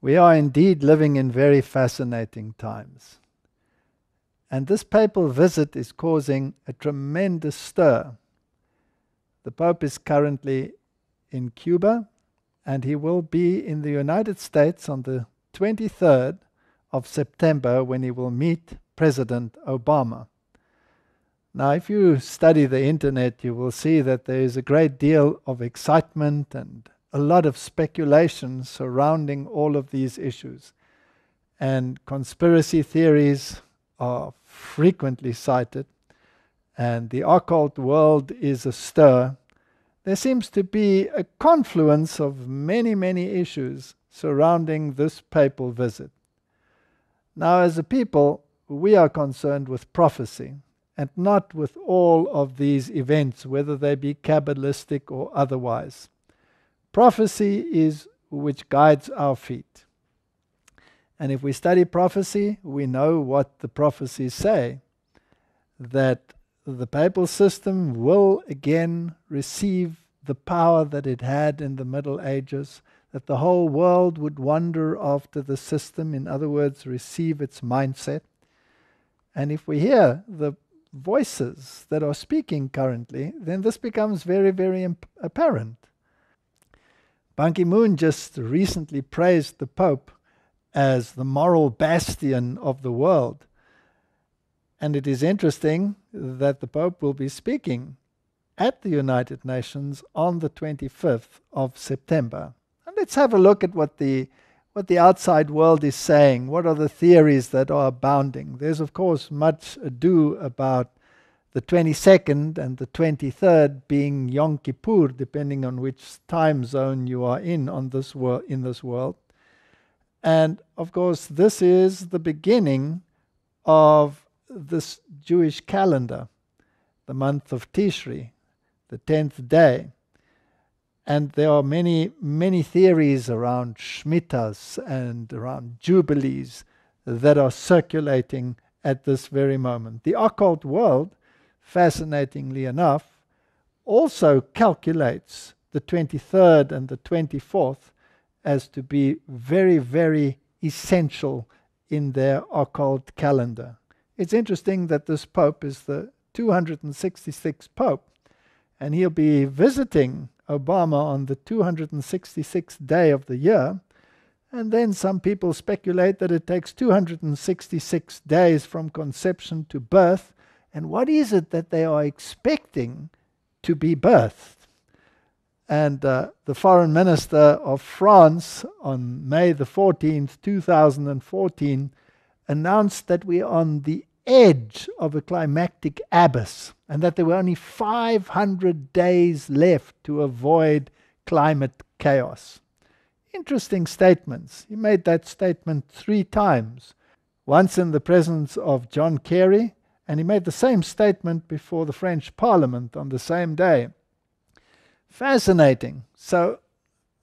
We are indeed living in very fascinating times. And this papal visit is causing a tremendous stir. The Pope is currently in Cuba, and he will be in the United States on the 23rd of September when he will meet President Obama. Now, if you study the internet, you will see that there is a great deal of excitement and a lot of speculation surrounding all of these issues. And conspiracy theories are frequently cited, and the occult world is astir. There seems to be a confluence of many, many issues surrounding this papal visit. Now, as a people, we are concerned with prophecy, and not with all of these events, whether they be Kabbalistic or otherwise. Prophecy is which guides our feet. And if we study prophecy, we know what the prophecies say, that the papal system will again receive the power that it had in the Middle Ages, that the whole world would wander after the system, in other words, receive its mindset. And if we hear the voices that are speaking currently, then this becomes very, very apparent. Ban Ki-moon just recently praised the Pope as the moral bastion of the world. And it is interesting that the Pope will be speaking at the United Nations on the 25th of September. And let's have a look at what the outside world is saying. What are the theories that are abounding? There's, of course, much ado about the 22nd and the 23rd being Yom Kippur, depending on which time zone you are in this world. And, of course, this is the beginning of this Jewish calendar, the month of Tishri, the 10th day. And there are many, many theories around Shmitas and around Jubilees that are circulating at this very moment. The occult world, fascinatingly enough, also calculates the 23rd and the 24th as to be very, very essential in their occult calendar. It's interesting that this Pope is the 266th Pope, and he'll be visiting Obama on the 266th day of the year, and then some people speculate that it takes 266 days from conception to birth, and what is it that they are expecting to be birthed? And the Foreign Minister of France on May the 14th, 2014, announced that we are on the edge of a climactic abyss, and that there were only 500 days left to avoid climate chaos. Interesting statements. He made that statement 3 times, once in the presence of John Kerry, and he made the same statement before the French Parliament on the same day. Fascinating. So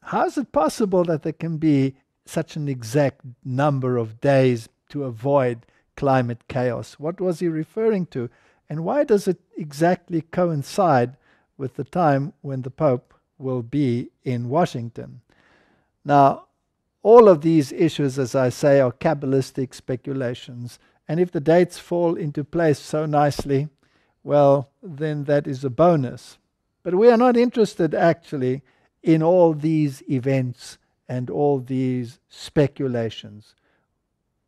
how is it possible that there can be such an exact number of days to avoid climate chaos? What was he referring to? And why does it exactly coincide with the time when the Pope will be in Washington? Now, all of these issues, as I say, are Kabbalistic speculations. And if the dates fall into place so nicely, well, then that is a bonus. But we are not interested actually in all these events and all these speculations.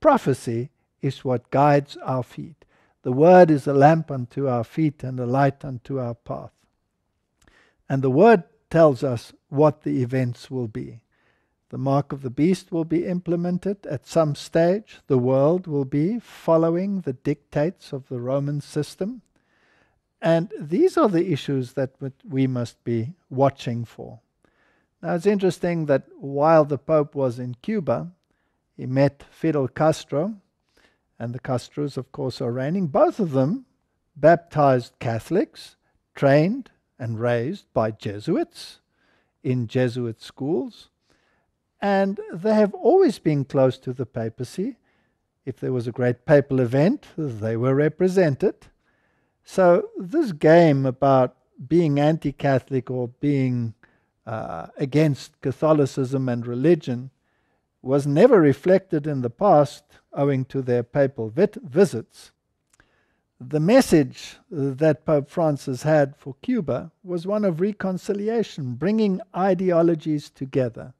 Prophecy is what guides our feet. The Word is a lamp unto our feet and a light unto our path. And the Word tells us what the events will be. The mark of the beast will be implemented at some stage. The world will be following the dictates of the Roman system. And these are the issues that we must be watching for. Now, it's interesting that while the Pope was in Cuba, he met Fidel Castro, and the Castros, of course, are reigning. Both of them baptized Catholics, trained and raised by Jesuits in Jesuit schools. And they have always been close to the papacy. If there was a great papal event, they were represented. So this game about being anti-Catholic or being against Catholicism and religion, was never reflected in the past owing to their papal visits. The message that Pope Francis had for Cuba was one of reconciliation, bringing ideologies together,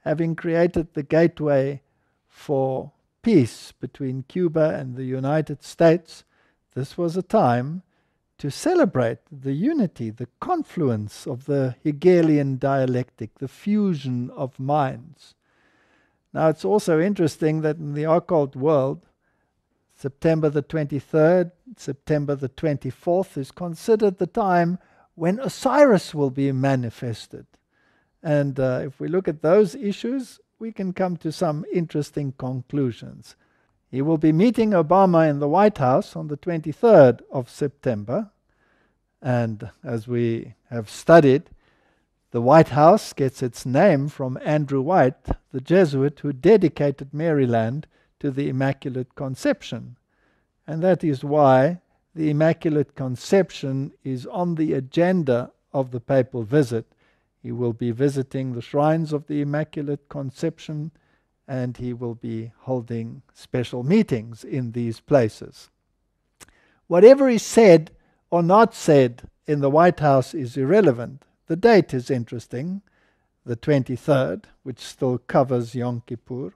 having created the gateway for peace between Cuba and the United States. This was a time to celebrate the unity, the confluence of the Hegelian dialectic, the fusion of minds. Now, it's also interesting that in the occult world, September the 23rd, September the 24th is considered the time when Osiris will be manifested. And if we look at those issues, we can come to some interesting conclusions. He will be meeting Obama in the White House on the 23rd of September. And as we have studied, the White House gets its name from Andrew White, the Jesuit who dedicated Maryland to the Immaculate Conception. And that is why the Immaculate Conception is on the agenda of the papal visit. He will be visiting the shrines of the Immaculate Conception, and he will be holding special meetings in these places. Whatever is said or not said in the White House is irrelevant. The date is interesting, the 23rd, which still covers Yom Kippur.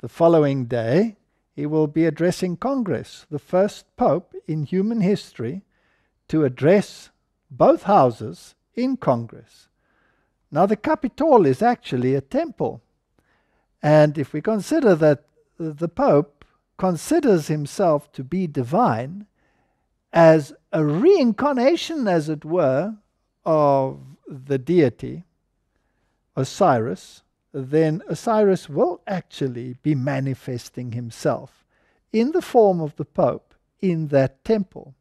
The following day, he will be addressing Congress, the first pope in human history to address both houses in Congress. Now, the Capitol is actually a temple. And if we consider that the Pope considers himself to be divine, as a reincarnation, as it were, of the deity, Osiris, then Osiris will actually be manifesting himself in the form of the Pope in that temple.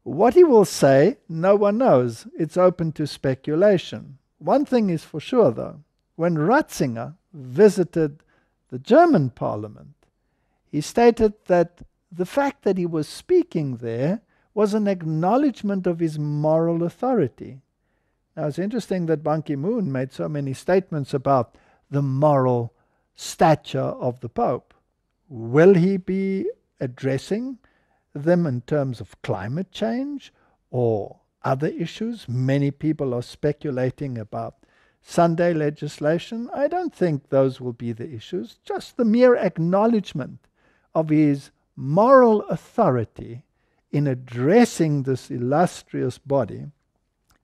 What he will say, no one knows. It's open to speculation. One thing is for sure, though. When Ratzinger visited the German parliament, he stated that the fact that he was speaking there was an acknowledgement of his moral authority. Now, it's interesting that Ban Ki-moon made so many statements about the moral stature of the Pope. Will he be addressing them in terms of climate change or other issues? Many people are speculating about Sunday legislation. I don't think those will be the issues. Just the mere acknowledgement of his moral authority in addressing this illustrious body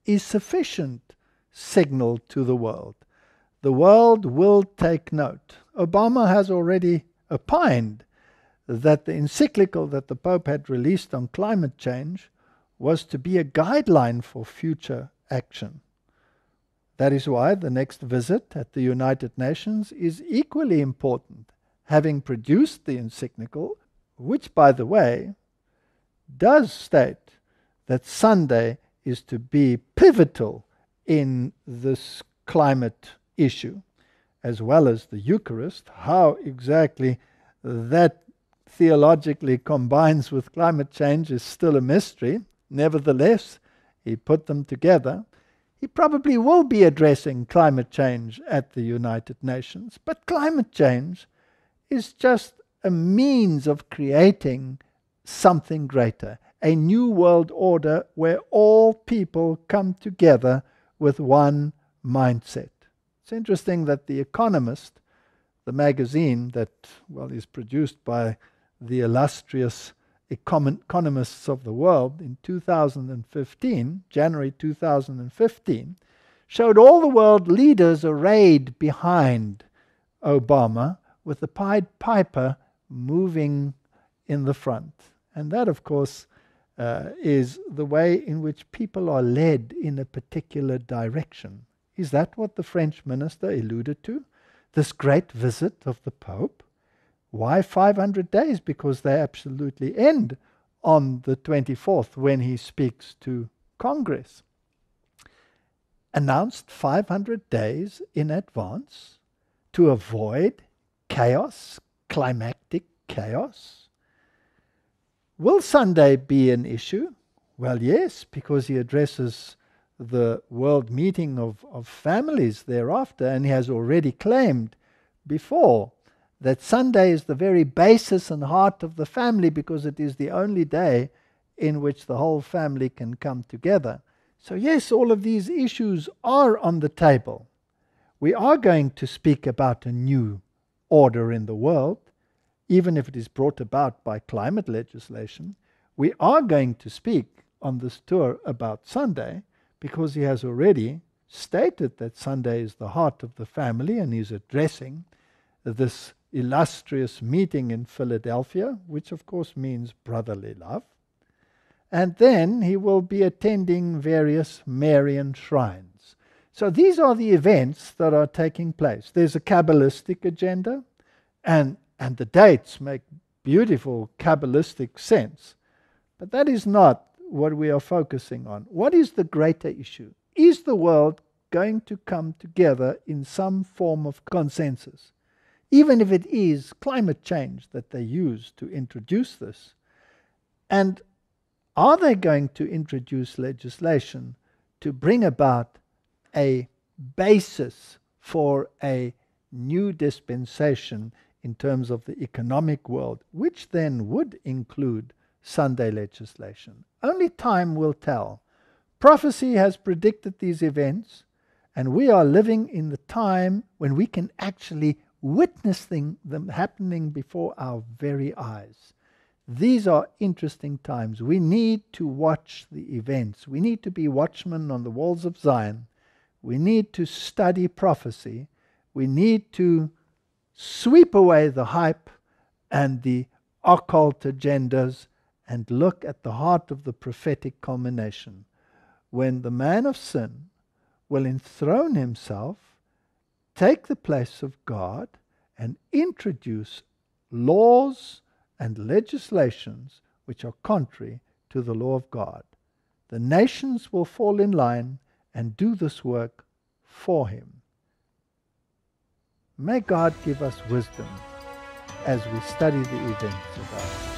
is sufficient signal to the world. The world will take note. Obama has already opined that the encyclical that the Pope had released on climate change was to be a guideline for future action. That is why the next visit at the United Nations is equally important, having produced the encyclical, which, by the way, does state that Sunday is to be pivotal in this climate issue, as well as the Eucharist. How exactly that theologically combines with climate change is still a mystery. Nevertheless, he put them together. He probably will be addressing climate change at the United Nations, but climate change is just a means of creating something greater, a new world order where all people come together with one mindset. It's interesting that The Economist, the magazine that, is produced by the illustrious economists of the world, in 2015, January 2015, showed all the world leaders arrayed behind Obama with the Pied Piper moving in the front. And that, of course, is the way in which people are led in a particular direction. Is that what the French minister alluded to? This great visit of the Pope? Why 500 days? Because they absolutely end on the 24th when he speaks to Congress. Announced 500 days in advance to avoid chaos, climactic chaos. Will Sunday be an issue? Well, yes, because he addresses the world meeting of families thereafter, and he has already claimed before that Sunday is the very basis and heart of the family, because it is the only day in which the whole family can come together. So yes, all of these issues are on the table. We are going to speak about a new order in the world, even if it is brought about by climate legislation. We are going to speak on this tour about Sunday, because he has already stated that Sunday is the heart of the family, and he's addressing this illustrious meeting in Philadelphia, which of course means brotherly love. And then he will be attending various Marian shrines. So these are the events that are taking place. There's a Kabbalistic agenda, and the dates make beautiful Kabbalistic sense. But that is not what we are focusing on. What is the greater issue? Is the world going to come together in some form of consensus? Even if it is climate change that they use to introduce this. And are they going to introduce legislation to bring about a basis for a new dispensation in terms of the economic world, which then would include Sunday legislation? Only time will tell. Prophecy has predicted these events, and we are living in the time when we can actually witness them happening before our very eyes. These are interesting times. We need to watch the events. We need to be watchmen on the walls of Zion. We need to study prophecy. We need to sweep away the hype and the occult agendas and look at the heart of the prophetic culmination, when the man of sin will enthrone himself, take the place of God, and introduce laws and legislations which are contrary to the law of God. The nations will fall in line and do this work for him. May God give us wisdom as we study the events of our